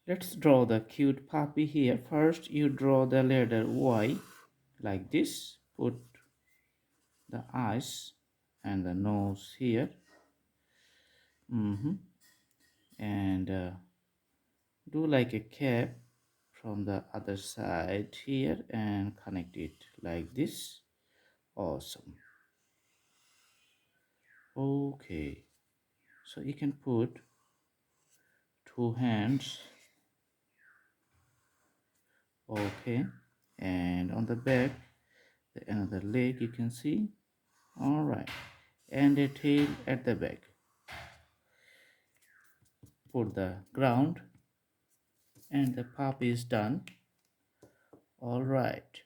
Let's draw the cute puppy here. First, you draw the letter Y like this. Put the eyes and the nose here. And do like a cap from the other side here and connect it like this. Awesome. Okay, so you can put two hands. Okay, and on the back another leg you can see. All right, and a tail at the back. Put the ground and the puppy is done. All right,